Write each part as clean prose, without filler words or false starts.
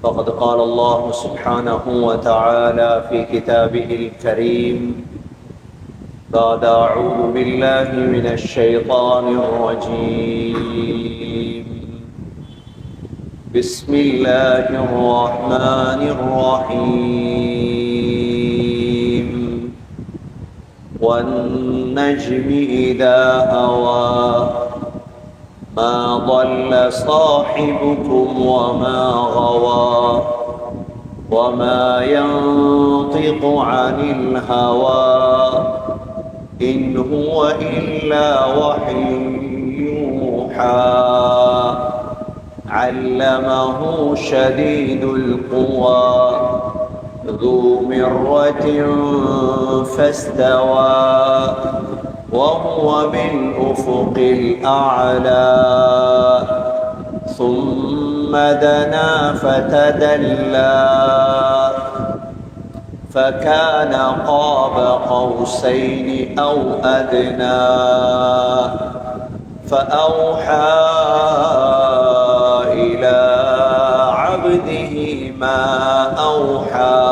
فقد قال الله سبحانه وتعالى في كتابه الكريم بعد أعوذ بالله من الشيطان الرجيم بسم الله الرحمن الرحيم والنجم إذا هوى ما ضل صاحبكم وما غوى وما ينطق عن الهوى إن هو إلا وحي يوحى علمه شديد القوى ذو مرة فاستوى وهو بالأفق الأعلى ثم دنا فتدلى فكان قاب قوسين أو أدنى فأوحى إلى عبده ما أوحى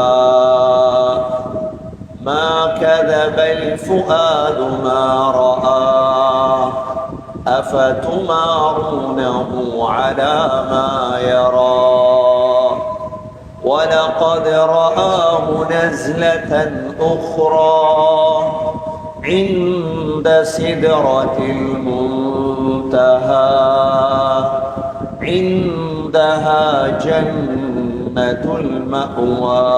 ما كذب الفؤاد ما رأى أفتمارونه على ما يرى ولقد رآه نزلة أخرى عند سدرة المنتهى عندها جنة المأوى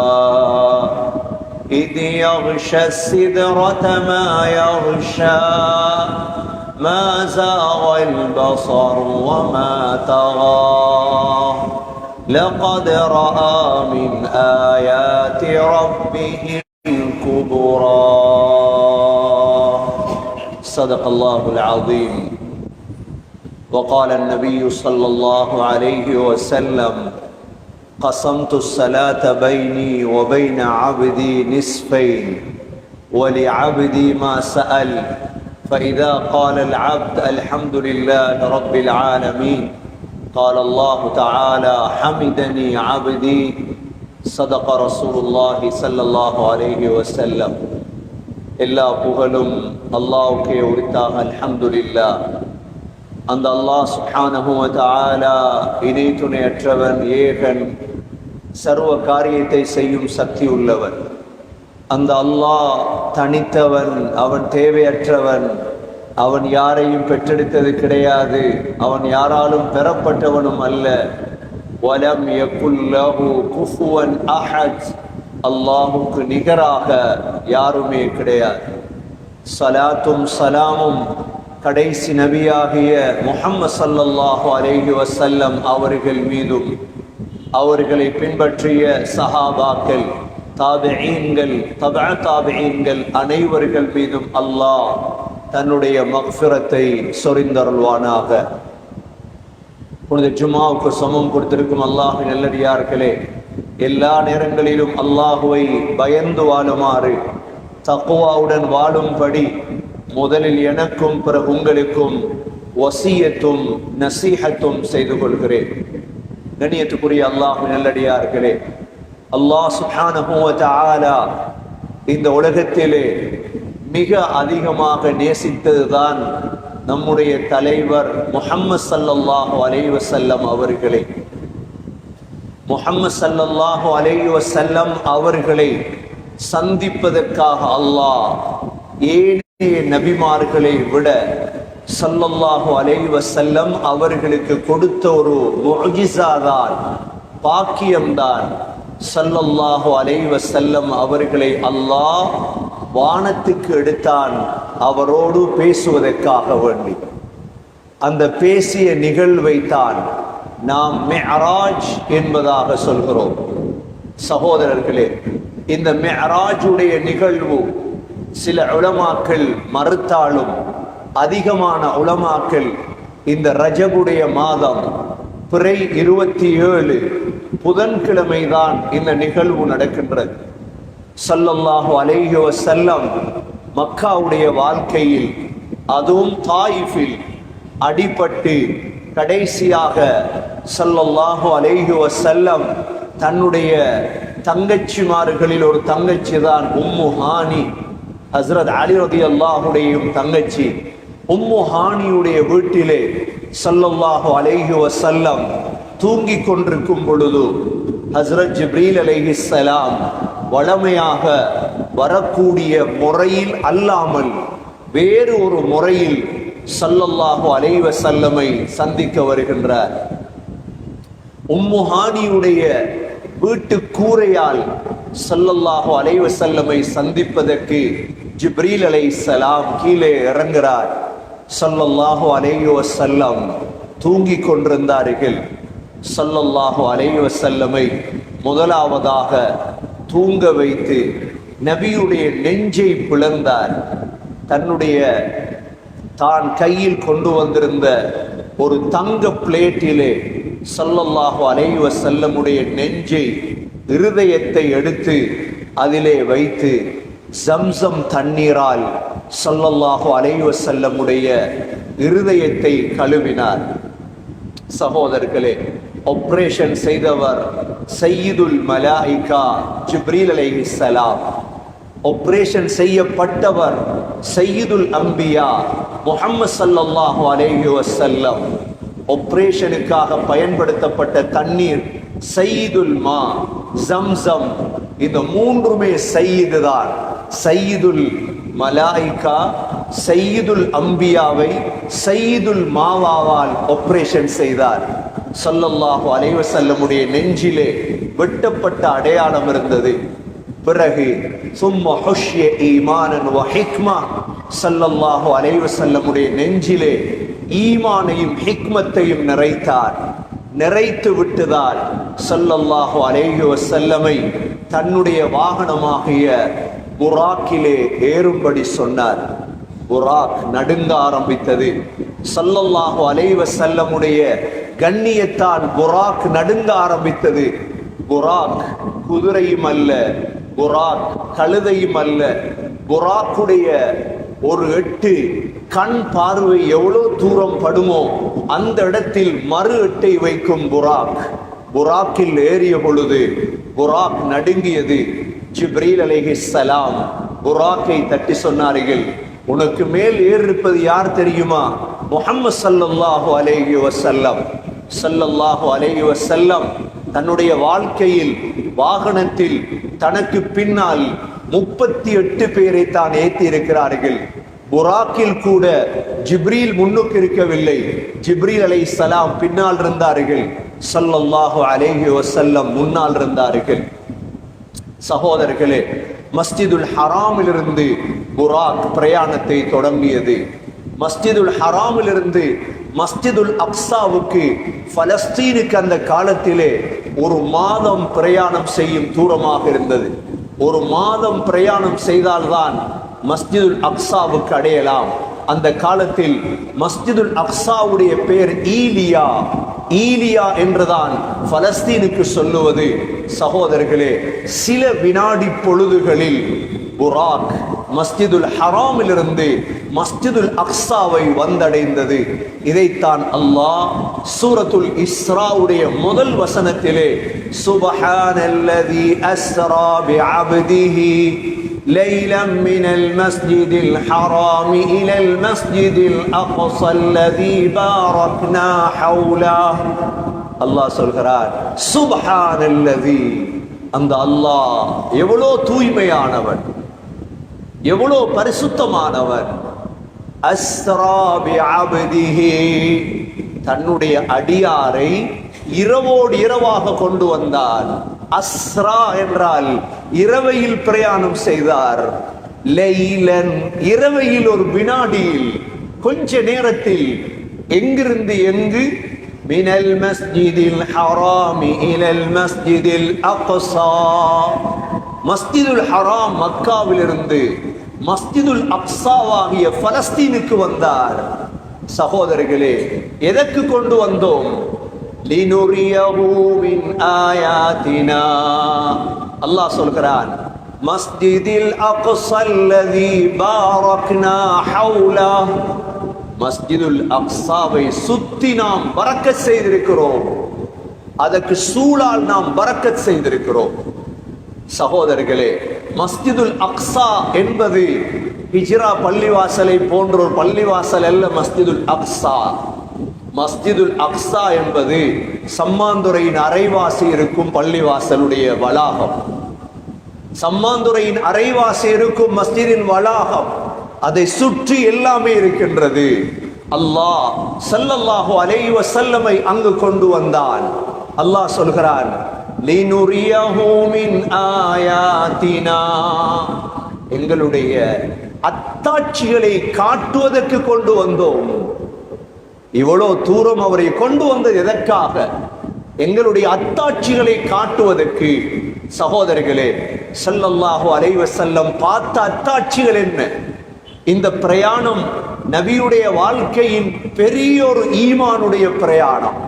إذ يغشى السدرة ما يغشى ما زاغ البصر وما طغى لقد رأى من آيات ربه الكبرى صدق الله العظيم. وقال النبي صلى الله عليه وسلم قسمت الصلاة بيني وبين عبدي نصفين ولعبدي ما سأل فإذا قال العبد الحمد لله رب العالمين قال الله تعالى حمدني عبدي صدق رسول الله صلى الله عليه وسلم. எல்லா புகழும் அல்லாஹ்வுக்கே உரித்தாக அல்ஹம்துலில்லாஹ். அந்த அல்லாஹ் சுப்ஹானஹு வ தஆலா இணை துணையற்றவன், ஏகன், சர்வ காரியத்தை செய்யும் சக்தி உள்ளவன். அந்த அல்லாஹ் தனித்தவன், அவன் தேவையற்றவன், அவன் யாரையும் பெற்றெடுத்தது கிடையாது, அவன் யாராலும் பெறப்பட்டவனும் அல்ல. வலம் யகுல் லஹு குஃபுவன் அஹத், அல்லாஹுக்கு நிகராக யாருமே கிடையாது. ஸலாத்தும் ஸலாமும் கடைசி நபியாகிய முஹம்மது ஸல்லல்லாஹு அலைஹி வஸல்லம் அவர்கள் மீதும் அவர்களை பின்பற்றிய சஹாபாக்கள், தாபிஈன்கள், தபஅ தாபிஈன்கள் அனைவர்கள் மீதும் அல்லாஹ் தன்னுடைய மக்ஃபிரத்தை சொரிந்தருள்வானாக. புனித ஜும்ஆவுக்கு சமம் கொடுத்திருக்கும் அல்லாஹ்வின் நல்லடியார்களே, எல்லா நேரங்களிலும் அல்லாஹுவை பயந்து வாழுமாறு, தக்வாவுடன் வாழும்படி முதலில் எனக்கும் பிறகு உங்களுக்கும் வசியத்தும் நசீஹத்தும் செய்து கொள்கிறேன். கண்ணியத்துக்குரிய அல்லாஹ்வின் நல்லடியார்களே, அல்லாஹ் சுப்ஹானஹு வ தஆலா இந்த உலகத்திலே மிக அதிகமாக நேசித்ததுதான் நம்முடைய தலைவர் முஹம்மது ஸல்லல்லாஹு அலைஹி வஸல்லம் அவர்களை. முஹம்மது ஸல்லல்லாஹு அலைஹி வஸல்லம் அவர்களை சந்திப்பதற்காக அல்லாஹ் ஏனைய நபிமார்களை விட ஸல்லல்லாஹு அலைஹி வஸல்லம் அவர்களுக்கு கொடுத்த ஒரு முஅஜிஸா தான், பாக்கியம்தான். ஸல்லல்லாஹு அலைஹி வஸல்லம் அவர்களை அல்லாஹ் வானத்துக்கு எடுத்தான், அவரோடு பேசுவதற்காக வேண்டி. அந்த பேசிய நிகழ்வை தான் நாம் மிஅராஜ் என்பதாக சொல்கிறோம். சகோதரர்களே, இந்த மிஅராஜுடைய நிகழ்வு சில உலமாக்கள் மறுத்தாலும் அதிகமான உலமாக்கள் இந்த ரஜபுடைய மாதம் பிறை 27 புதன்கிழமைதான் இந்த நிகழ்வு நடக்கின்றது. ஸல்லல்லாஹு அலைஹி வஸல்லம் மக்காவுடைய வாழ்க்கையில், அதுவும் தாயிஃபில் அடிபட்டு கடைசியாக ஸல்லல்லாஹு அலைஹி வஸல்லம் தன்னுடைய தங்கச்சிமார்களில் ஒரு தங்கச்சி தான் உம்மு ஹானி, ஹஸ்ரத் அலி ரலியல்லாஹுடைய தங்கச்சி. உம்மு ஹானியுடைய வீட்டிலே ஸல்லல்லாஹு அலைஹி வஸல்லம் தூங்கிக் கொண்டிருக்கும் பொழுது ஹஸ்ரத் ஜிப்ரீல் அலைஹிஸ்ஸலாம் வளமையாக வரக்கூடிய முறையில் அல்லாமல் வேறு ஒரு முறையில் ஸல்லல்லாஹு அலைஹி வஸல்லமை சந்திக்க வருகின்றார். உம்மு ஹானியுடைய வீட்டு கூரையால் ஸல்லல்லாஹு அலைஹி வஸல்லமை சந்திப்பதற்கு ஜிப்ரீல் அலைஹிஸ்ஸலாம் கீழே இறங்குகிறார். ஸல்லல்லாஹு அலைஹி வஸல்லம் தூங்கிக் கொண்டிருந்தார்கள். ஸல்லல்லாஹு அலைஹி வஸல்லமை முதலாவதாக தூங்க வைத்து நபியுடைய நெஞ்சை பிளந்தார். தன்னுடைய தான் கையில் கொண்டு வந்திருந்த ஒரு தங்க பிளேட்டிலே ஸல்லல்லாஹு அலைஹி வஸல்லமுடைய நெஞ்சை, இருதயத்தை எடுத்து அதிலே வைத்து ஜம்சம் தண்ணீரால் ஸல்லல்லாஹு அலைஹி வஸல்லமுடைய இருதயத்தை கழுவினார். சகோதரர்களே, ஆபரேஷன் செய்தவர் சையீதுல் மலாயிகா ஜிப்ரீல் அலைஹிஸ்ஸலாம். ஆபரேஷன் செய்யப்பட்டவர் சையீதுல் அம்பியா முஹம்மது ஸல்லல்லாஹு அலைஹி வஸல்லம். ஆபரேஷனுக்காக பயன்படுத்தப்பட்ட தண்ணீர் சையீதுல் மா, ஜம்சம். இந்த மூன்றுமே சையீது தான். சையீதுல் மலாயிகா சையீதுல் அம்பியாவை சையீதுல் மாவாவால் ஆபரேஷன் செய்தார். ஸல்லல்லாஹு அலைஹி வஸல்லமுடைய நெஞ்சிலே வெட்டப்பட்ட அடையாளம் இருந்தது. பிறகு சும்ம ஹுஷ்ய ஈமானன் வ ஹிக்மா, ஸல்லல்லாஹு அலைஹி வஸல்லமுடைய நெஞ்சிலே ஈமானையும் ஹிக்மத்தையும் நிறைத்தார். நிறைத்து விட்டுதான் ஸல்லல்லாஹு அலைஹி வஸல்லமை தன்னுடைய வாகனமாகிய புராக்கிலே ஏறும்படி சொன்னார். புராக் நடுங்க ஆரம்பித்தது. ஸல்லல்லாஹு அலைஹி வஸல்லமுடைய கண்ணியத்தால் புராக் நடுங்க ஆரம்பித்தது. புராக் குதிரையும் அல்ல, புராக் கழுதையும் அல்ல. புராக்குடைய ஒரு எட்டு கண் பார்வை எவ்வளவு தூரம் படுமோ அந்த இடத்தில் மறு எட்டை வைக்கும் புராக். புராக்கில் ஏறிய பொழுது புராக் நடுங்கியது. ஜிப்ரீல் அலைஹிஸ்ஸலாம் புராக்கை தட்டி சொன்னார்கள், உனக்கு மேல் ஏறிருப்பது யார் தெரியுமா? முஹம்மது ஸல்லல்லாஹு அலைஹி வஸல்லம். ஸல்லல்லாஹு அலைஹி வஸல்லம் தன்னுடைய வாழ்க்கையில் வாகனத்தில் தனக்கு பின்னால் 38 பேரை தான் ஏற்றி இருக்கிறார்கள். புராக்கில் கூட ஜிப்ரீல் முன்னுக்கு இருக்கவில்லை. ஜிப்ரீல் அலைஹிஸ்ஸலாம் பின்னால் இருந்தார்கள். ஸல்லல்லாஹு அலைஹி வஸல்லம் முன்னால் இருந்தார்கள். சகோதரர்களே, மஸ்ஜிதுல் ஹராமிலிருந்து புராக் பிரயாணத்தை தொடங்கியது. மஸ்ஜிதுல் ஹராமிலிருந்து மஸ்ஜிதுல் அக்ஸாவுக்கு, பலஸ்தீனுக்கு அந்த காலத்திலே ஒரு மாதம் பிரயாணம் செய்யும் தூரமாக இருந்தது. ஒரு மாதம் பிரயாணம் செய்தால்தான் மஸ்ஜிதுல் அக்ஸாவுக்கு அடையலாம். அந்த காலத்தில் மஸ்ஜிதுல் அக்ஸாவுடைய பெயர் ஈலியா. ஈலியா என்றுதான் பலஸ்தீனுக்கு சொல்லுவது. சகோதரர்களே, சில வினாடி பொழுதுகளில் புராக் மஸ்ஜிதுல் ஹராமிலிருந்து மஸ்ஜிதுல் அக்ஸாவை வந்தடைந்தது. இதைத்தான் அல்லாஹ் சூரத்துல் இஸ்ராவுடைய முதல் வசனத்திலே சுப்ஹானல்லதி அஸ்ரா பிஅப்திஹி லைலம் மினல் மஸ்ஜிதில் ஹராமி இலல் மஸ்ஜிதில் அக்ஸா அல்லதி பாரக்னா ஹவுலா. அல்லாஹ் சொல்கிறார், சுப்ஹானல்லதி, அந்த அல்லாஹ் எவ்வளோ தூய்மையானவன், எவ்வளோ பரிசுத்தமானவன். அஸ்ரா பிஅப்திஹி, தன்னுடைய அடியாரை இரவோடு இரவாக கொண்டு வந்தார். அஸ்ரா என்றால் இரவையில் பிரயாணம் செய்தார். லைலன், இரவையில் ஒரு வினாடியில், கொஞ்ச நேரத்தில். எங்கிருந்து எங்கு? மினல் மஸ்ஜிதில் ஹராமி இலல் மஸ்ஜிதில் அக்ஸா. மஸ்ஜிதுல் ஹராம் மக்காவிலிருந்து மஸ்ஜிதுல் அக்ஸாவாகிய பலஸ்தீனுக்கு வந்தார். சகோதரர்களே, எதற்கு கொண்டு வந்தோம்? லினுரியஹு மின் ஆயாத்தினா. அல்லாஹ் சொல்கிறான், மஸ்ஜிதில் அக்ஸா அல்லதி பாரக்னா ஹவுலா. மஸ்ஜிதுல் அக்ஸாவை சுத்தி நாம் பரக்கத் செய்திருக்கிறோம். அதற்கு சூழால் நாம் பரக்கத் செய்திருக்கிறோம். சகோதரர்களே, மஸ்ஜிதுல் அக்ஸா என்பது ஹிஜ்ரா பள்ளிவாசலை போன்ற ஒரு பள்ளிவாசல் அல்ல. மஸ்ஜிதுல் அக்ஸா, மஸ்ஜிதுல் அக்ஸா என்பது சம்மாந்துறையின் அரைவாசி இருக்கும் பள்ளிவாசலுடைய வளாகம். சம்மாந்துறையின் அரைவாசி இருக்கும் மஸ்ஜிதின் வளாகம், அதை சுற்றி எல்லாமே இருக்கின்றது. அல்லாஹ் ஸல்லல்லாஹு அலைஹி வஸல்லமை அங்கு கொண்டு வந்தான். அல்லாஹ் சொல்கிறான், லினுரியஹு மின் ஆயாத்தினா, எங்களுடைய அத்தாட்சிகளை காட்டுவதற்கு கொண்டு வந்தோம். இவ்வளவு தூரம் அவரை கொண்டு வந்தது எதற்காக? எங்களுடைய அத்தாட்சிகளை காட்டுவதற்கு. சகோதரர்களே, ஸல்லல்லாஹு அலைஹி வஸல்லம் பார்த்த அத்தாட்சிகள் என்ன? இந்த பிரயாணம் நபியுடைய வாழ்க்கையின் பெரிய ஒரு ஈமானுடைய பிரயாணம்.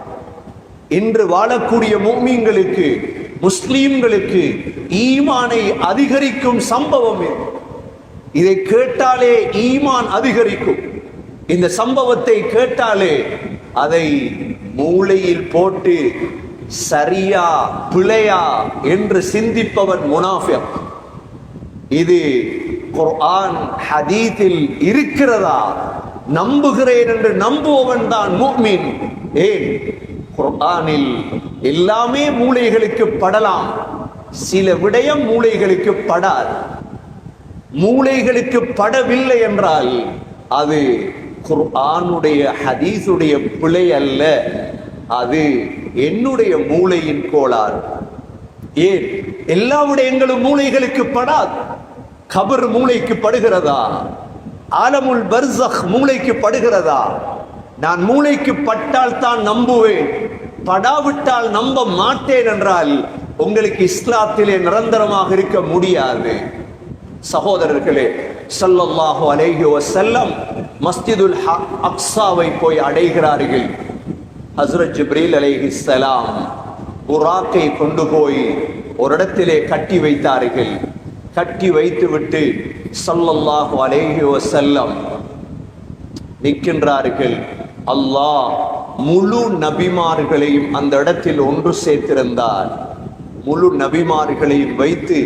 இன்று வாழக்கூடிய முஃமின்களுக்கு, முஸ்லிம்களுக்கு ஈமானை அதிகரிக்கும் சம்பவம் இது. இதை கேட்டாலே ஈமான் அதிகரிக்கும். இந்த சம்பவத்தை கேட்டாலே அதை மூளையில் போட்டு சரியா பிழையா என்று சிந்திப்பவன் முனாஃபிக். இது குர்ஆன் ஹதீஸில் இருக்கிறதா, நம்புகிறேன் என்று நம்புவவன் தான் முஃமின். ஏன்? குர்ஆனில் எல்லாமே மூளைகளுக்கு படலாம், சில விடயம் மூளைகளுக்கு படாது. மூளைகளுக்கு படவில்லை என்றால் அது குர்ஆனுடைய ஹதீஸுடைய பிழை அல்ல, அது என்னுடைய மூளையின் கோளாறு. ஏன்? எல்லா விடயங்களும் மூளைகளுக்கு படாது. கபர் மூளைக்கு படுகிறதா? ஆலமுல் பர்ஸக் மூளைக்கு படுகிறதா? நான் மூளைக்கு பட்டால் தான் நம்புவேன், படாவிட்டால் நம்ப மாட்டேன் என்றால் உங்களுக்கு இஸ்லாத்திலே நிரந்தரமாக இருக்க முடியாது. சகோதரர்களே, ஸல்லல்லாஹு அலைஹி வஸல்லம் மஸ்ஜிதுல் அக்ஸாவை போய் அடைகிறார்கள். ஹஸ்ரத் ஜிப்ரீல் அலைஹிஸ்ஸலாம் புராக்கை கொண்டு போய் ஒரு இடத்திலே கட்டி வைத்தார்கள். கட்டி வைத்துவிட்டு ஸல்லல்லாஹு அலைஹி வஸல்லம் நிற்கின்றார்கள். அல்லாஹ் முழு நபிமார்களையும் அந்த இடத்தில் ஒன்று சேர்த்திருந்தார். முழு நபிமார்களையும் வைத்து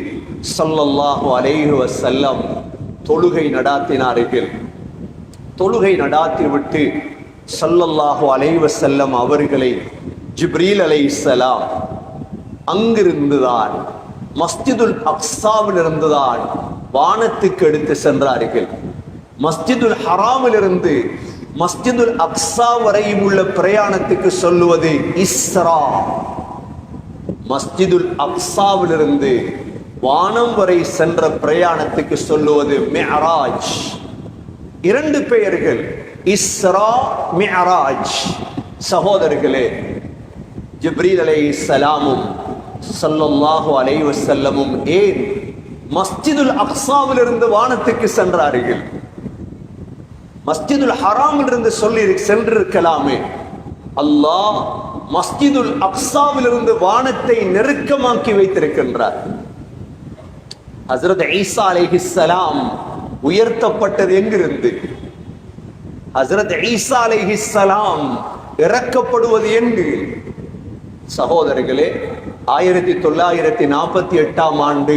ஸல்லல்லாஹு அலைஹி வஸல்லம் தொழுகை நடாத்தினார்கள். தொழுகை நடாத்திவிட்டு ஸல்லல்லாஹு அலைஹி வஸல்லம் அவர்களை ஜிப்ரீல் அலைஹிஸ்ஸலாம் அங்கிருந்துதான், மஸ்ஜிதுல் அக்ஸாவில் இருந்துதான் வானத்துக்கு எடுத்து சென்றார்கள். மஸ்ஜிதுல் ஹராமிலிருந்து மஸ்ஜிதுல் அக்ஸா வரையும் உள்ள பிரயாணத்துக்கு சொல்லுவது இஸ்ரா. மஸ்ஜிதுல் அக்ஸாவிலிருந்து வானம் வரை சென்ற பிரயாணத்துக்கு சொல்லுவது மிஅராஜ். இரண்டு பெயர்கள், இஸ்ரா, மிஅராஜ். சகோதரர்களே, ஜிப்ரீல் அலைஹிஸ்ஸலாமும் ஸல்லல்லாஹு அலைஹி வஸல்லமும் ஏன் மஸ்ஜிதுல் அக்ஸாவிலிருந்து வானத்துக்கு சென்றார்கள்? மஸ்ஜிதுல் ஹராமிலிருந்து சொல்லி சென்றிருக்கலாமே. அல்லாஹ் மஸ்ஜிதுல் அக்ஸாவிலிருந்து வானத்தை நெருக்கமாக்கி வைத்திருக்கின்றார். ஹஸ்ரத் ஈசா அலைஹிஸ்ஸலாம் உயர்த்தப்பட்டது எங்கிருந்து? ஹஸ்ரத் ஈசா அலைஹிஸ்ஸலாம் இறக்கப்படுவது எங்கு? சகோதரர்களே, 1948 ஆண்டு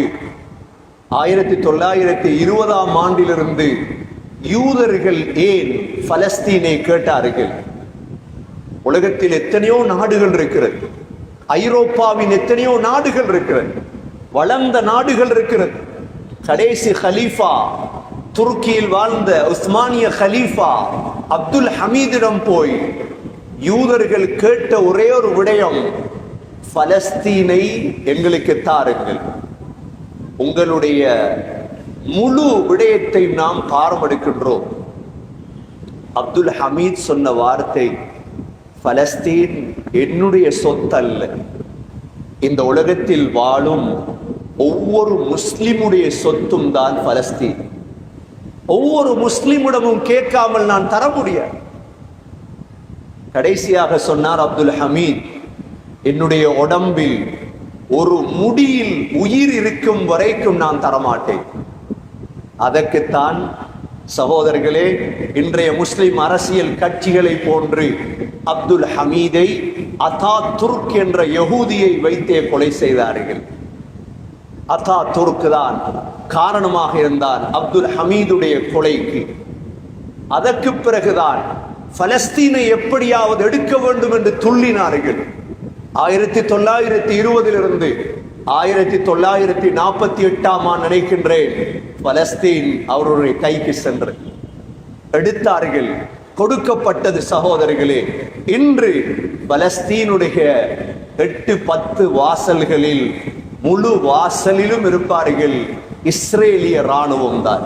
1920 ஆண்டிலிருந்து யூதர்கள் ஏன் பலஸ்தீனை கேட்டார்கள்? உலகத்தில் எத்தனையோ நாடுகள் இருக்கிறது, ஐரோப்பாவின் எத்தனையோ நாடுகள் இருக்கிறது, வளர்ந்த நாடுகள் இருக்கிறது. கடைசி ஹலீஃபா, துருக்கியில் வாழ்ந்த உஸ்மானிய ஹலீஃபா அப்துல் ஹமீதிடம் போய் யூதர்கள் கேட்ட ஒரே ஒரு விடயம், பலஸ்தீனை எங்களுக்கு தாருங்கள், உங்களுடைய முழு விடயத்தை நாம் பாரமெடுக்கின்றோம். அப்துல் ஹமீத் சொன்ன வார்த்தை, பலஸ்தீன் என்னுடைய சொத்தல்ல, இந்த உலகத்தில் வாழும் ஒவ்வொரு முஸ்லிமுடைய சொத்தும் தான் பலஸ்தீன். ஒவ்வொரு முஸ்லிமிடமும் கேட்காமல் நான் தர முடியாது. கடைசியாக சொன்னார் அப்துல் ஹமீத், என்னுடைய உடம்பில் ஒரு முடியில் உயிர் இருக்கும் வரைக்கும் நான் தரமாட்டேன். அதற்குத்தான் சகோதரர்களே, இன்றைய முஸ்லிம் அரசியல் கட்சிகளை போன்று அப்துல் ஹமீதை அதா துர்க் என்ற யகூதியை வைத்தே கொலை செய்தார்கள். அதா துர்க் தான் காரணமாக இருந்தார் அப்துல் ஹமீதுடைய கொலைக்கு. அதற்கு பிறகுதான் பலஸ்தீனை எப்படியாவது எடுக்க வேண்டும் என்று துள்ளினார்கள். 1920 1948 நினைக்கின்றேன், பலஸ்தீன் அவருடைய கைக்கு சென்று எடுத்தார்கள், கொடுக்கப்பட்டது. சகோதரர்களே, இன்று பலஸ்தீனுடைய 8-10 வாசல்களில் முழு வாசலிலும் இருப்பார்கள் இஸ்ரேலிய இராணுவம் தான்.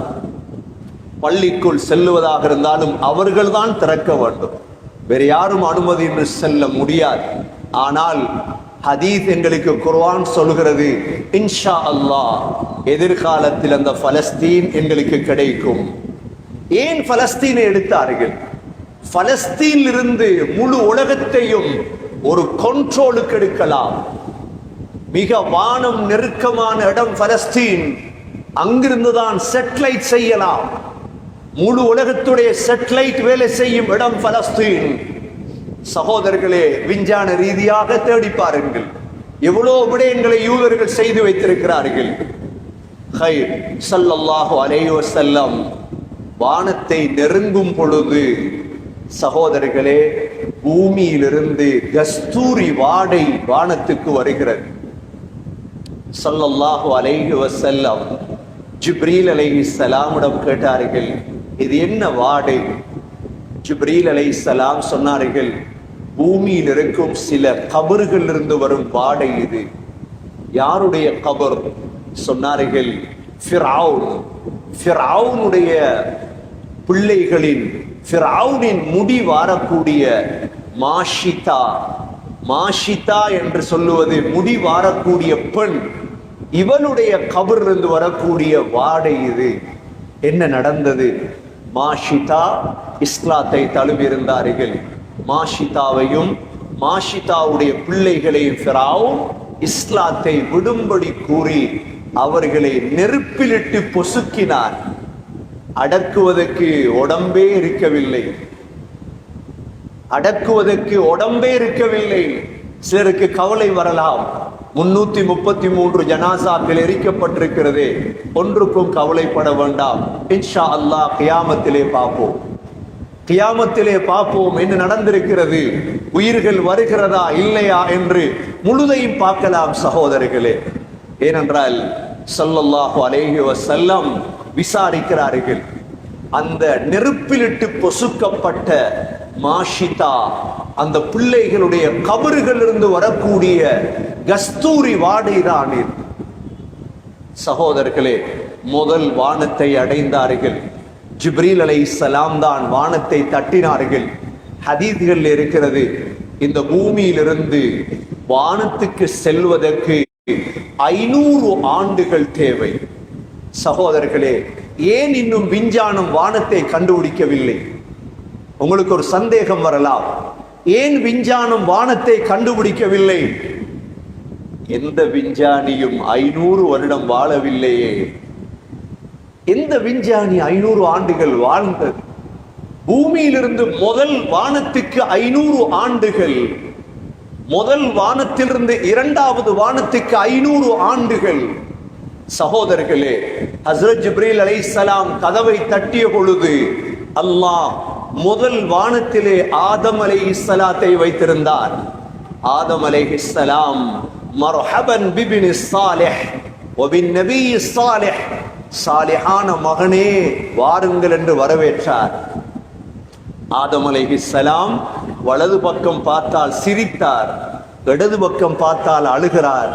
பள்ளிக்குள் செல்லுவதாக இருந்தாலும் அவர்கள் தான் திறக்க வேண்டும், வேறு யாரும் அனுமதி என்று செல்ல முடியாது. ஆனால் ஹதீஸ் எங்களுக்கு குர்ஆன் சொல்கிறது, இன்ஷா அல்லாஹ் எதிர்காலத்தில் அந்த பலஸ்தீன் எங்களுக்கு கிடைக்கும். ஏன் பலஸ்தீனை எடுத்தார்கள்? பலஸ்தீனில் இருந்து முழு உலகத்தையும் ஒரு கண்ட்ரோலுக்கு எடுக்கலாம். மிக வானம் நெருக்கமான இடம் பலஸ்தீன், அங்கிருந்துதான் சேட்டலைட் செய்யலாம். முழு உலகத்துடைய சேட்டலைட் வேலை செய்யும் இடம் பலஸ்தீன். சகோதரர்களே, விஞ்ஞான ரீதியாக தேடி பாருங்கள், எவ்வளோ விடயங்களை யூதர்கள் செய்து வைத்திருக்கிறார்கள். ஸல்லல்லாஹு அலைஹி வஸல்லம் வானத்தை நெருங்கும் பொழுது சகோதரர்களே, பூமியிலிருந்து கஸ்தூரி வாடை வானத்துக்கு வருகிறது. ஸல்லல்லாஹு அலைஹி வஸல்லம் ஜிப்ரீல் அலைஹிஸ்ஸலாமிடம் கேட்டார்கள், இது என்ன வாடை? ஜிப்ரீல் அலைஹிஸ்ஸலாம் சொன்னார்கள், பூமியில் இருக்கும் சில கபர்கள் இருந்து வரும் வாடை இது. யாருடைய கபர்? சொன்னார்கள், ஃபிரௌனுடைய பிள்ளைகளின், ஃபிரௌனின் முடி வாரக்கூடிய மாஷிதா. மாஷிதா என்று சொல்லுவது முடி வாரக்கூடிய பெண், இவனுடைய கபரிலிருந்து வரக்கூடிய வாடை இது. என்ன நடந்தது? மாஷிதா இஸ்லாத்தை தழுவியிருந்தார்கள். மாஷிதாவையும் மாஷிதாவுடைய பிள்ளைகளையும் ஃபிரௌன் இஸ்லாத்தை விடும்படி கூறி அவர்களை நெருப்பிலிட்டு பொசுக்கினார். அடக்குவதற்கு உடம்பே இருக்கவில்லை, அடக்குவதற்கு உடம்பே இருக்கவில்லை. சிலருக்கு கவலை வரலாம், 333 ஜனாசாக்கள் எரிக்கப்பட்டிருக்கிறது, ஒன்றுக்கும் கவலைப்பட வேண்டாம், இன்ஷா அல்லாஹ் கியாமத்திலே பார்ப்போம், கியாமத்திலே பார்ப்போம் என்ன நடந்திருக்கிறது, உயிர்கள் வருகிறதா இல்லையா என்று முழுதையும் பார்க்கலாம் சகோதரர்களே. ஏனென்றால் ஸல்லல்லாஹு அலைஹி வஸல்லம் விசாரிக்கிறார்கள், அந்த நெருப்பிலிட்டு பொசுக்கப்பட்ட மாஷிதா, அந்த பிள்ளைகளுடைய கபறுகளிலிருந்து வரக்கூடிய கஸ்தூரி வாடைதான். சகோதரர்களே, முதல் வானத்தை அடைந்தார்கள். ஜிப்ரீல் அலைஹிஸ்ஸலாம் தான் வானத்தை தட்டினார்கள். ஹதீஸ்கள் இருக்கிறது, இந்த பூமியிலிருந்து வானத்துக்கு செல்வதற்கு 500 ஆண்டுகள் தேவை. சகோதரர்களே, ஏன் இன்னும் விஞ்ஞானம் வானத்தை கண்டுபிடிக்கவில்லை? உங்களுக்கு ஒரு சந்தேகம் வரலாம், ஏன் விஞ்ஞானம் வானத்தை கண்டுபிடிக்கவில்லை? எந்த விஞ்ஞானியும் 500 வருடம் வாழவில்லையே. எந்த விஞ்ஞானி 500 ஆண்டுகள் வாழ்ந்தது? பூமியிலிருந்து முதல் வானத்துக்கு 500 ஆண்டுகள், முதல் வானத்திலிருந்து 2வது வானத்துக்கு 500 ஆண்டுகள். சகோதரர்களே, ஹஸ்ரத் ஜிப்ரீல் அலைஹிஸ்ஸலாம் கதவை தட்டிய பொழுது அல்லாஹ் முதல் வானத்திலே ஆதம் அலைஹிஸ்ஸலாத்தை வைத்திருந்தார். ஆதம் அலைஹிஸ்ஸலாம் மர்ஹபன் பிபினி ஸாலிஹ் வபின் நபி ஸாலிஹ், சாலிஹான மகனே வாருங்கள் என்று வரவேற்றார். ஆதம் அலைஹிஸ்ஸலாம் வலது பக்கம் பார்த்தால் சிரித்தார், இடது பக்கம் பார்த்தால் அழுகிறார்.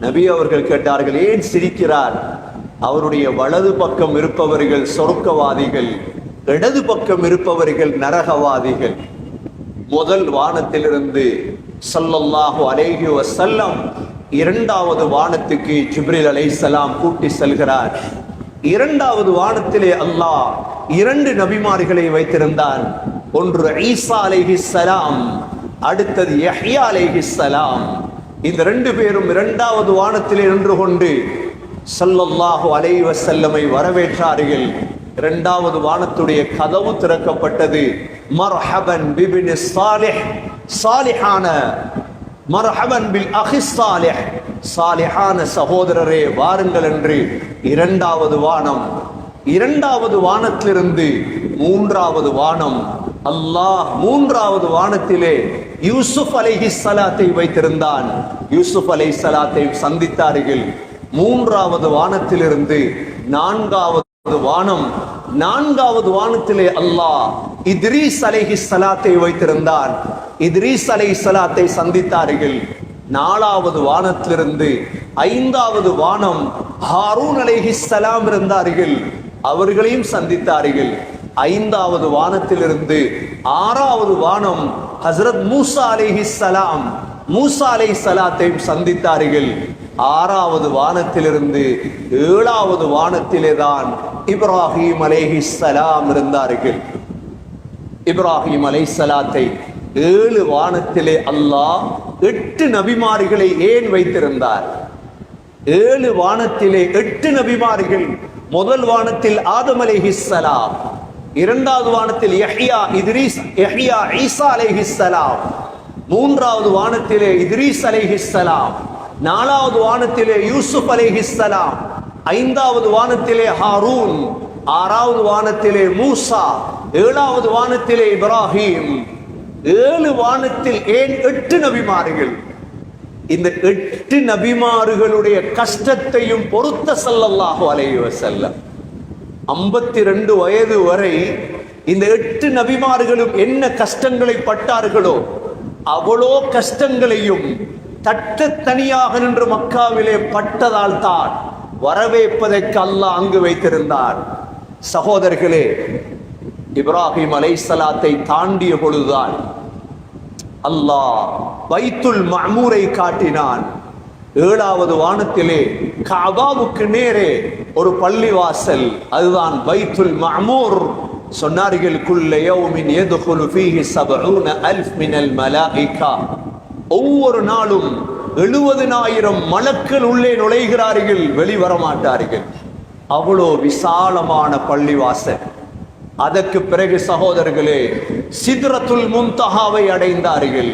நபி அவர்கள் கேட்டார்கள், ஏன் சிரிக்கிறார்? அவருடைய வலது பக்கம் இருப்பவர்கள் சொர்க்கவாதிகள், இடது பக்கம் இருப்பவர்கள் நரகவாதிகள். முதல் வானத்திலிருந்து ஸல்லல்லாஹு அலைஹி வஸல்லம் 2வது வானத்துக்கு ஜிப்ரீல் அலைஹிஸ்ஸலாம் கூட்டி செல்கிறார். 2வது வானத்திலே அல்லாஹ் 2 நபிமார்களை வைத்திருந்தான். ஒன்று ஈசா அலைஹிஸ்ஸலாம், அடுத்தது யஹ்யா அலைஹிஸ்ஸலாம். இந்த 2 பேரும் 2வது வானத்திலே நின்று கொண்டு ஸல்லல்லாஹு அலைஹி வஸல்லமை வரவேற்றார்கள். இரண்டாவது வானத்துடைய கதவு திறக்கப்பட்டது. மர்ஹபன் பிபின் சாலிஹ், சாலிஹான, மர்ஹபன் பில் அஹி சாலிஹ், சாலிஹான சகோதரரே வாருங்கள் என்று இரண்டாவது வானம். இரண்டாவது வானத்திலிருந்து மூன்றாவது வானம். அல்லாஹ் மூன்றாவது வானத்திலே யூசுப் அலைஹிஸ்ஸலாத்தை வைத்திருந்தான். யூசுப் அலைஹிஸ்ஸலாத்தை சந்தித்தார்கள். மூன்றாவது வானத்திலிருந்து நான்காவது வானம். நான்காவது வானத்திலே அல்லாஹ் இத்ரீஸ் அலைஹிஸ்ஸலாத்தை வைத்திருந்தான். இத்ரீஸ் அலைஹிஸ்ஸலாத்தை சந்தித்தார்கள். நாலாவது வானத்திலிருந்து ஐந்தாவது வானம் ஹாரூன் அலைஹிஸ்ஸலாம் இருந்தார்கள். அவர்களையும் சந்தித்தார்கள். ஐந்தாவது வானத்திலிருந்து ஆறாவது வானம் ஹஸ்ரத் மூசா அலைஹிஸ்ஸலாம், மூசா அலைஹிஸ்ஸலாத்தையும் சந்தித்தார்கள். ஆறாவது வானத்திலிருந்து ஏழாவது வானத்திலே தான் இப்ராஹிம் அலைஹிஸ்ஸலாம் இருந்தார்கள். இப்ராஹிம் அலைஹிஸ்ஸலாத்தை 7 வானத்திலே அல்லாஹ் 8 நபிமார்களை ஏன் வைத்திருந்தார்? 7 வானத்திலே 8 நபிமார்கள். முதல் வானத்தில் ஆதம் அலைஹிஸ்ஸலாம், இரண்டாவது வானத்தில் யஹ்யா, இத்ரீஸ், யஹ்யா ஈசா அலைஹிஸ்ஸலாம், மூன்றாவது வானத்திலே இத்ரீஸ் அலைஹிஸ்ஸலாம், நாலாவது வானத்திலே யூசுப் அலைஹிஸ்ஸலாம், ஐந்தாவது வானத்திலே ஹாரூன், ஆறாவது வானத்திலே மூசா, ஏழாவது வானத்திலே இப்ராஹிம். 7 வானத்தில் ஏன் 8 நபிமார்கள்? இந்த 8 நபிமார்களுடைய கஷ்டத்தையும் பொறுத்த ஸல்லல்லாஹு அலைஹி வஸல்லம் 52 வயது வரை இந்த 8 நபிமார்களும் என்ன கஷ்டங்களை பட்டார்களோ அவ்வளோ கஷ்டங்களையும் தனியாக நின்று மக்காவிலே பட்டதால் தான் வரவேற்பதற்கு அல்லாஹ் அங்கு வைத்திருந்தார். சகோதரர்களே, இப்ராஹிம் அலைஹிஸ்ஸலாத்தை தாண்டிய பொழுதுதான் அல்லாஹ் பைத்துல் மஅமூரை காட்டினான். 7வது வானத்திலே கஅபாவுக்கு நேரே ஒரு பள்ளிவாசல், அதுதான் பைத்துல் மஅமூர். சொன்னார்கள், குல்ல யௌமின் யதுகுலு ஃபீஹி 70,000 மினல் மலாயிகா. ஒவ்வொரு நாளும் 70,000 மலக்கள் உள்ளே நுழைகிறார்கள், வெளிவர மாட்டார்கள். அவ்வளோ விசாலமான பள்ளிவாசல். அதற்கு பிறகு சகோதரர்களே, சித்ரத்துல் முன்தஹாவை அடைந்தார்கள்.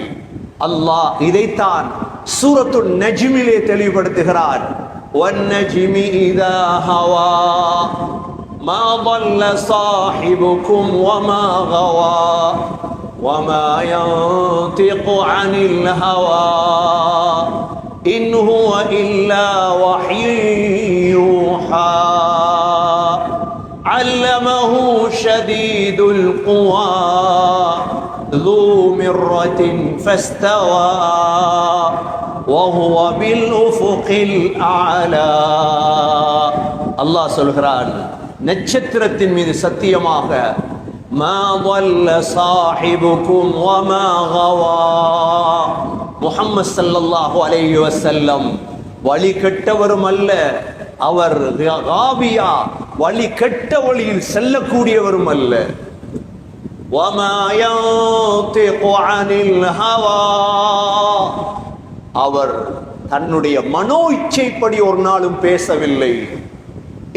அல்லாஹ் இதைத்தான் சூரத்துன் நஜ்மிலே தெளிவுபடுத்துகிறார். வன்னஜ்மி இதா ஹவா மா ضل صاحبكم وما غوى وما ينطق عن الهوى إن هو إلا وحي يوحى علمه شديد القوى ذو مرة فاستوى وهو بالأفق الأعلى. அல்லாஹ் சொல்கிறான், நட்சத்திரத்தின் மீது சத்தியமாக, மா ضل صاحبكم وما غوى. முஹம்மது ஸல்லல்லாஹு அலைஹி வஸல்லம் வழி கெட்டவரும் அல்ல, அவர் காவியா வழி கெட்ட வழியில் செல்லக்கூடியவரும் அல்ல. وما ينطق عن الهوى. அவர் தன்னுடைய மனோ இச்சைப்படி ஒரு நாளும் பேசவில்லை.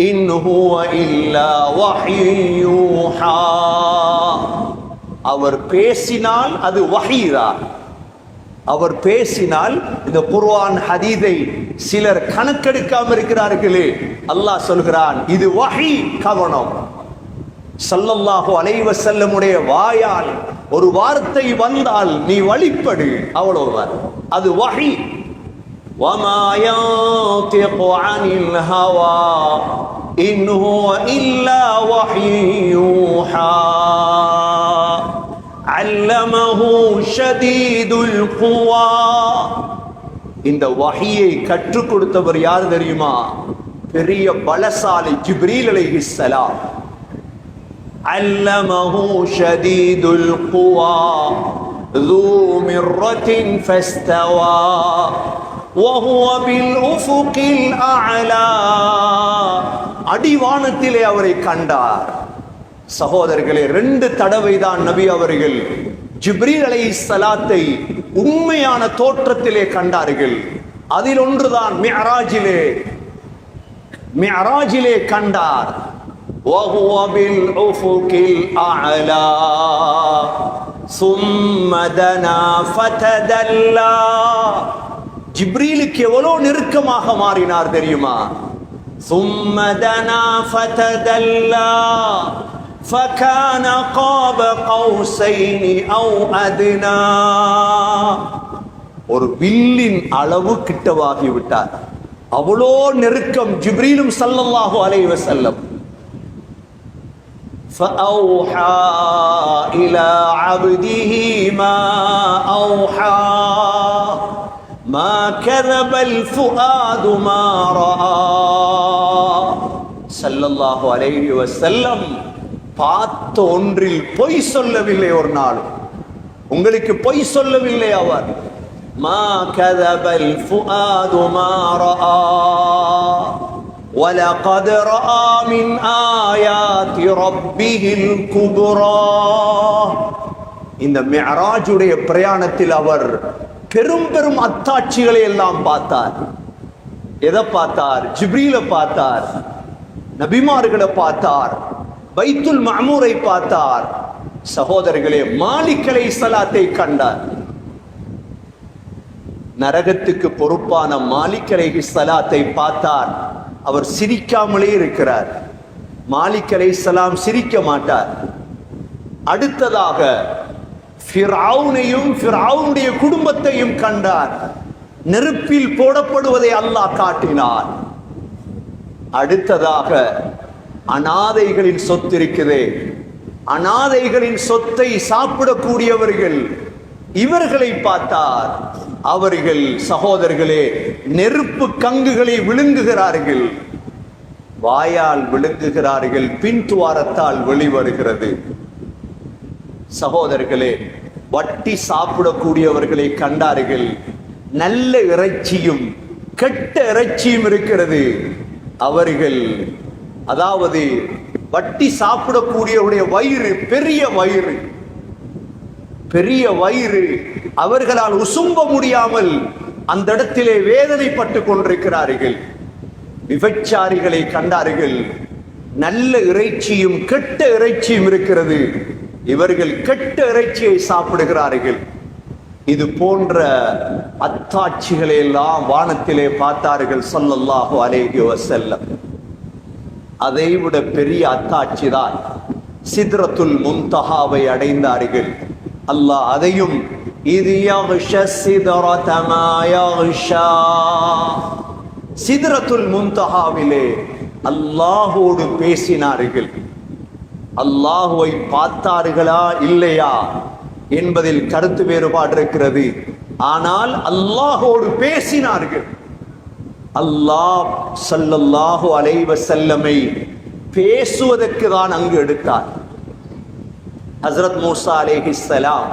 إن هو إلا وحي يوحى. அவர் பேசினால் அது வஹீதான். அவர் பேசினால், இந்த குர்ஆன் ஹதீஸை சிலர் கணக்கெடுக்காம இருக்கிறார்களே, அல்லாஹ் சொல்கிறான், இது வஹீ, கவனம். ஸல்லல்லாஹு அலைஹி வஸல்லமுடைய வாயால் ஒரு வார்த்தை வந்தால் நீ வழிபடு, அவ்வளவுதான், அது வஹீ. وما ينطق عن الهوى إن هو إلا وحي يوحى علمه شديد القوى. இந்த வஹீயை கற்றுக் கொடுத்தவர் யார் தெரியுமா? பெரிய பலசாலி ஜிப்ரீல் அலைஹிஸ்ஸலாம். علمه شديد القوى ذو مرة فاستوى وهو بالأفق الأعلى. அடிவானத்திலே அவரை கண்டார். சகோதரர்களே, 2 தடவை தான் நபி அவர்கள் ஜிப்ரீல் அலைஹிஸ்ஸலாத்தை உண்மையான தோற்றத்திலே கண்டார்கள். அதில் ஒன்றுதான் மிஅராஜிலே கண்டார். وهو بالأفق الأعلى ثم دنا فتدلى. ஜிப்ரீலுக்கு எவ்வளவு நெருக்கமாக மாறினார் தெரியுமா? ثم دنا فتدلى فكان قاب قوسين أو أدنى. ஒரு வில்லின் அளவு கிட்டவாகி விட்டார். அவ்வளோ நெருக்கம் ஜிப்ரீலும் ஸல்லல்லாஹு அலைஹி வஸல்லம். فأوحى إلى عبده ما أوحى ما كذب الفؤاد ما رأى. ஸல்லல்லாஹு அலைஹி வஸல்லம் பார்த்த ஒன்றில் பொய் சொல்லவில்லை. ஒரு நாள் உங்களுக்கு பொய் சொல்லவில்லை அவர். ما كذب الفؤاد ما رأى وَلَقَدْ رَأَى مِنْ آيَاتِ رَبِّهِ الْكُبْرَى. இந்த மிஅராஜுடைய பிரயாணத்தில் அவர் பெரும் பெரும் அத்தாட்சிகளை எல்லாம் பார்த்தார். எதை பார்த்தார்? ஜிப்ரீலை பார்த்தார், நபிமார்களை பார்த்தார், பைத்துல் மஅமூரை பார்த்தார். சகோதரர்களே, மாலிக் அலைஹிஸ்ஸலாத்தை கண்டார். நரகத்துக்கு பொறுப்பான மாலிக் அலைஹிஸ்ஸலாத்தை பார்த்தார். அவர் சிரிக்காமலே இருக்கிறார். மாலிக் அலைஹிஸ்ஸலாம் சிரிக்க மாட்டார். அடுத்ததாக ஃபிர்அவுனையும் ஃபிர்அவுனுடைய குடும்பத்தையும் கண்டார். நெருப்பில் போடப்படுவதை அல்லாஹ் காட்டினார். அடுத்ததாக அனாதைகளின் சொத்து இருக்குதே, அனாதைகளின் சொத்தை சாப்பிடக்கூடியவர்கள், இவர்களை பார்த்தார். அவர்கள் சகோதரர்களே நெருப்பு கங்குகளை விழுங்குகிறார்கள். வாயால் விழுங்குகிறார்கள், பின் துவாரத்தால் வெளிவருகிறது. சகோதரர்களே, வட்டி சாப்பிடக்கூடியவர்களை கண்டார்கள். நல்ல இறைச்சியும் கெட்ட இறைச்சியும் இருக்கிறது. அவர்கள் அதாவது வட்டி சாப்பிடக்கூடியவருடைய வயிறு பெரிய வயிறு, பெரிய வயிறு, அவர்களால் உசும்ப முடியாமல் அந்த இடத்திலே வேதனைப்பட்டு கொண்டிருக்கிறார்கள். விபச்சாரிகளை கண்டார்கள். நல்ல இறைச்சியும் கெட்ட இறைச்சியும் இருக்கிறது. இவர்கள் கெட்ட இறைச்சியை சாப்பிடுகிறார்கள். இது போன்ற அத்தாட்சிகளை எல்லாம் வானத்திலே பார்த்தார்கள் ஸல்லல்லாஹு அலைஹி வஸல்லம். அதைவிட பெரிய அத்தாட்சி தான் சித்ரத்துல் முன்தஹாவை அடைந்தார்கள். அல்லாஹ் அதையும் இது சித்ரத்துல் முன்தஹாவிலே அல்லாஹோடு பேசினார்கள். அல்லாஹுவை பார்த்தார்களா இல்லையா என்பதில் கருத்து வேறுபாடு இருக்கிறது. ஆனால் அல்லாஹோடு பேசினார்கள். அல்லாஹ் ஸல்லல்லாஹு அலைஹி வஸல்லமை பேசுவதற்கு தான் அங்கு எடுத்தார். ஹஜ்ரத் மூசா அலைஹிஸ்ஸலாம்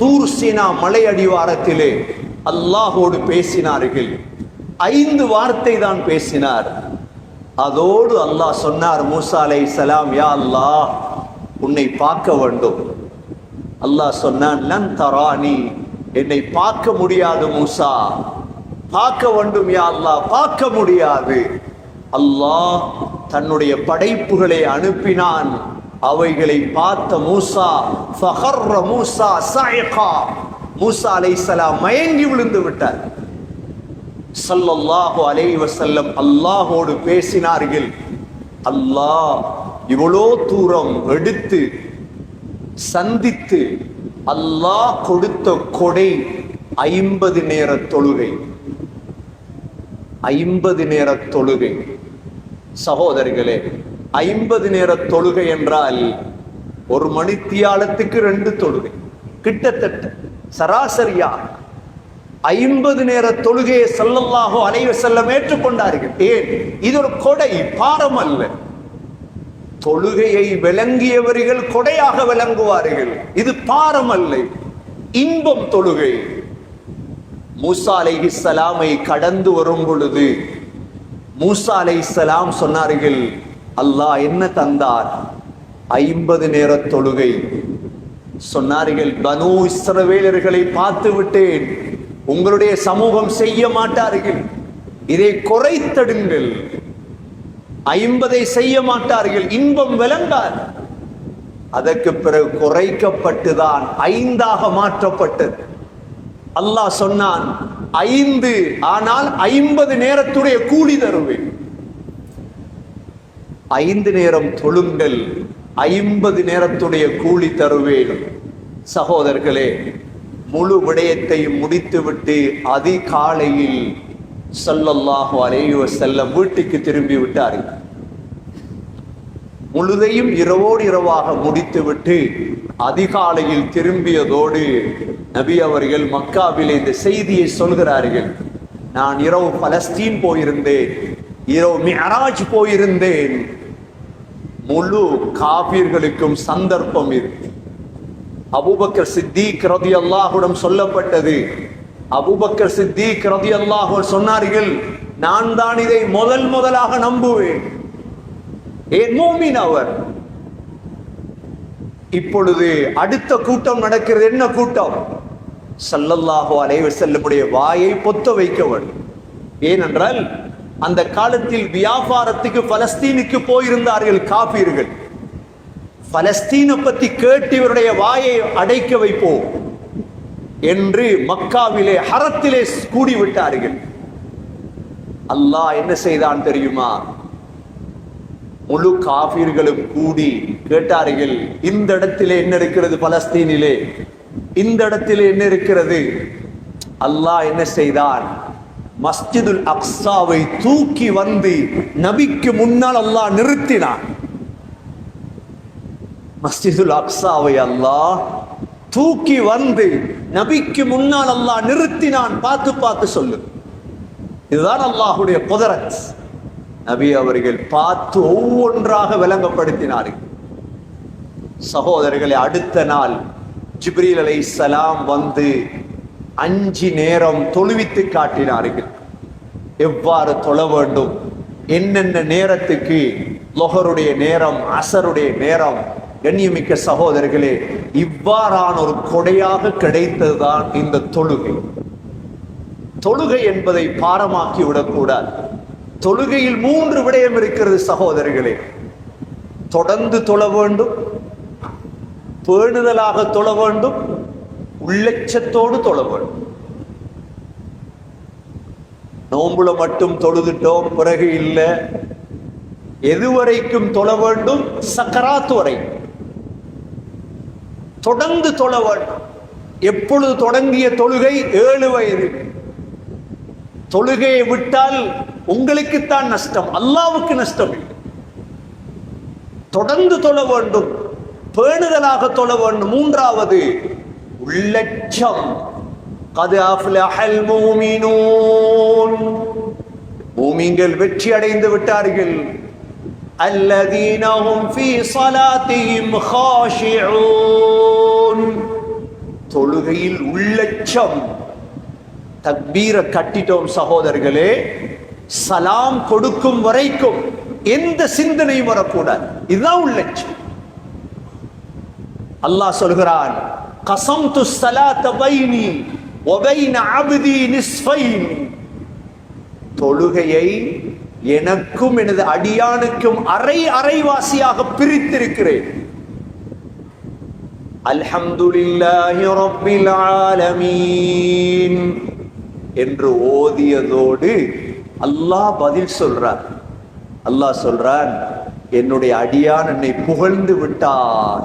தூர் சீனா மலை அடிவாரத்திலே அல்லாஹோடு பேசினார்கள். 5 வார்த்தை தான் பேசினார். அதோடு அல்லாஹ் சொன்னார் மூசா அலைஹிஸ்ஸலாம், யா அல்லாஹ், உன்னை பார்க்க வேண்டும். அல்லாஹ் சொன்னான், லன் தரானி, என்னை பார்க்க முடியாது மூசா. பார்க்க வேண்டும் யா அல்லாஹ், பார்க்க முடியாது. அல்லாஹ் தன்னுடைய படைப்புகளை அனுப்பினான். அவைகளை பார்த்த மூசா ஃபஹர்ர மூசா ஸாயிகா, மூசா அலைஹிஸ்ஸலாம் மயங்கி விழுந்து விட்டார். ஸல்லல்லாஹு அலைஹி வஸல்லம் அல்லாஹோடு பேசினார்கள். அல்லாஹ் இவ்வளோ தூரம் எடுத்து சந்தித்து அல்லாஹ் கொடுத்த கொடை 50 நேர தொழுகை. 50 நேர தொழுகை. சகோதரர்களே, 50 நேர தொழுகை என்றால் ஒரு மணித்தியாலத்துக்கு 2 தொழுகை, கிட்டத்தட்ட சராசரியா 50 நேர தொழுகையை ஸல்லல்லாஹு அலைஹி வஸல்லம் ஏற்றுக்கொண்டார்கள். ஏன்? இது ஒரு கொடை, பாரம் அல்ல. தொழுகையை விளங்கியவர்கள் கொடையாக விளங்குவார்கள். இது பாரம் அல்ல, இன்பம். தொழுகை மூசா அலைஹிஸ்ஸலாமை கடந்து வரும் பொழுது மூசா அலைஹிஸ்ஸலாம் சொன்னார்கள், அல்லாஹ் என்ன தந்தார்? 50 நேர தொழுகை. சொன்னார்கள், பனூ இஸ்ரவேலர்களை பார்த்து விட்டேன், உங்களுடைய சமூகம் செய்ய மாட்டார்கள், இதை குறைத்தடுங்கள். 50 செய்ய மாட்டார்கள், இன்பம் விளங்காது. அதற்கு பிறகு குறைக்கப்பட்டுதான் 5ஆக மாற்றப்பட்டது. அல்லாஹ் சொன்னான் 5, ஆனால் 50 நேரத்துடைய கூலி தருவேன். 5 நேரம் தொழுங்கள், 50 நேரத்துடைய கூலி தருவேன். சகோதரர்களே, முழு விடயத்தையும் முடித்துவிட்டு அதிகாலையில் ஸல்லல்லாஹு அலைஹி வஸல்லம் வீட்டுக்கு திரும்பி விட்டார்கள். முழுதையும் இரவோடு இரவாக முடித்துவிட்டு அதிகாலையில் திரும்பியதோடு நபி அவர்கள் மக்காவிலே இந்த செய்தியை சொல்கிறார்கள். நான் இரவு பலஸ்தீன் போயிருந்தேன், இரவு மிஅராஜ் போயிருந்தேன். முழு காபீர்களுக்கும் சந்தர்ப்பம் இருக்கு. அபூபக்கர் சித்திக் ரலியல்லாஹு சொல்லப்பட்டது. அபூபக்கர் சித்திக் ரலியல்லாஹு சொன்னார்கள், நான் தான் இதை முதலாக நம்புவேன். ஏன் மூமின் அவர். இப்பொழுது அடுத்த கூட்டம் நடக்கிறது. என்ன கூட்டம்? ஸல்லல்லாஹு அலைஹி வஸல்லமுடைய வாயை பொத்த வைக்க வேண்டும். ஏனென்றால் அந்த காலத்தில் வியாபாரத்துக்கு பலஸ்தீனுக்கு போயிருந்தார்கள் காபீர்கள். பலஸ்தீனை பத்தி கேட்டு இவருடைய வாயை அடைக்க வைப்போம் என்று மக்காவிலே ஹரத்திலே கூடிவிட்டார்கள். அல்லாஹ் என்ன செய்தான் தெரியுமா? முழு காபீர்களும் கூடி கேட்டார்கள், இந்த இடத்திலே என்ன இருக்கிறது? பலஸ்தீனிலே இந்த இடத்திலே என்ன இருக்கிறது? அல்லாஹ் என்ன செய்தான்? மஸ்ஜிதுல் அக்ஸாவை தூக்கி வந்து நபிக்கு முன்னால் அல்லாஹ் நிறுத்தினான். மஸ்ஜிதுல் அக்ஸாவை அல்லாஹ் தூக்கி வந்து நபிக்கு முன்னால் அல்லாஹ் நிறுத்தினான். பார்த்து சொல்லு. இதுதான் அல்லாஹ்வுடைய குதரத். நபி அவர்கள் பார்த்து ஒவ்வொன்றாக விளங்கப்படுத்தினார்கள். சகோதரர்களை, அடுத்த நாள் ஜிப்ரீல் அலைஹிஸ்ஸலாம் வந்து 5 நேரம் தொழுவித்து காட்டினார்கள். எவ்வாறு தொழ வேண்டும், என்னென்ன நேரத்துக்கு, லொஹருடைய நேரம், அசருடைய நேரம். கண்ணியமிக்க சகோதரர்களே, இவ்வாறான ஒரு கொடையாக கிடைத்ததுதான் இந்த தொழுகை. தொழுகை என்பதை பாரமாக்கி விடக்கூடாது. தொழுகையில் 3 விடயம் இருக்கிறது சகோதரர்களே. தொடர்ந்து தொழ வேண்டும், பேணுதலாக தொழ வேண்டும், உள்ளட்சத்தோடு தொழ வேண்டும். நோம்புல மட்டும் தொழுதுட்டோம், பிறகு இல்லை. எதுவரைக்கும் தொழ வேண்டும்? சக்கராத் வரை தொடர்ந்து தொழ வேண்டும். எப்பொழுது தொடங்கிய தொழுகை? 7 வயது. தொழுகையை விட்டால் உங்களுக்குத்தான் நஷ்டம், அல்லாஹ்வுக்கு நஷ்டம் இல்லை. தொடர்ந்து தொழ வேண்டும், பேணுதலாக தொழ வேண்டும். 3வது உள்ளட்சம். கத் அஃப்லஹல் முஃமினூன், மூமின்கள் வெற்றி அடைந்து விட்டார்கள். அல்லதீன ஹும் ஃபீ ஸலாத்திஹிம் காஷிஊன், தொழுகையில் உள்ளட்சம். தக்பீரை கட்டிட்டோம் சகோதரர்களே, சலாம் கொடுக்கும் வரைக்கும் எந்த சிந்தனையும் வரக்கூடாது. இதுதான் உள்ளட்சம். அல்லாஹ் சொல்கிறான், கஸம்து ஸலாத பைனி வ பைன அப்தி நிஸ்ஃபைன், தொழுகையை எனக்கும் எனது அடியானுக்கும் அரைவாசியாக பிரித்திருக்கிறேன். அல்ஹம்துலில்லாஹி ரப்பில் ஆலமீன் என்று ஓதியதோடு அல்லாஹ் பதில் சொல்றார். அல்லாஹ் சொல்றான், என்னுடைய அடியான் என்னை புகழ்ந்து விட்டார்.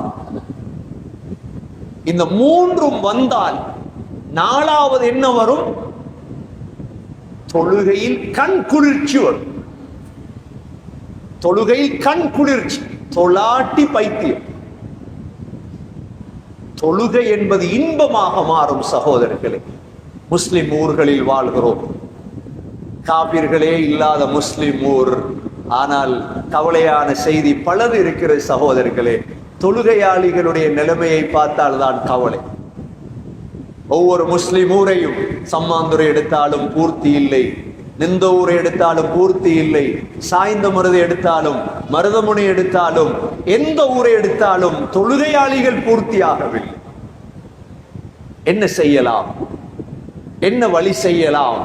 இந்த 3ம் வந்தால் 4வது என்ன வரும்? தொழுகையில் கண் குளிர்ச்சி வரும். தொழுகையில் கண் குளிர்ச்சி, தொலாட்டி பைத்தியம். தொழுகை என்பது இன்பமாக மாறும் சகோதரர்களே. முஸ்லிம் ஊர்களில் வாழ்கிறோம், காபிர்களே இல்லாத முஸ்லிம் ஊர். ஆனால் கவலையான செய்தி பலது இருக்கிறது சகோதரர்களே. தொழுகையாளிகளுடைய நிலைமையை பார்த்தால் தான் கவலை. ஒவ்வொரு முஸ்லிம் ஊரையும் சம்மாந்துரை எடுத்தாலும் பூர்த்தி இல்லை, நிந்த ஊரை எடுத்தாலும் பூர்த்தி இல்லை, சாய்ந்த மருதை எடுத்தாலும், மருதமுனை எடுத்தாலும், எந்த ஊரை எடுத்தாலும் தொழுகையாளிகள் பூர்த்தியாகவில்லை. என்ன செய்யலாம்? என்ன வழி செய்யலாம்?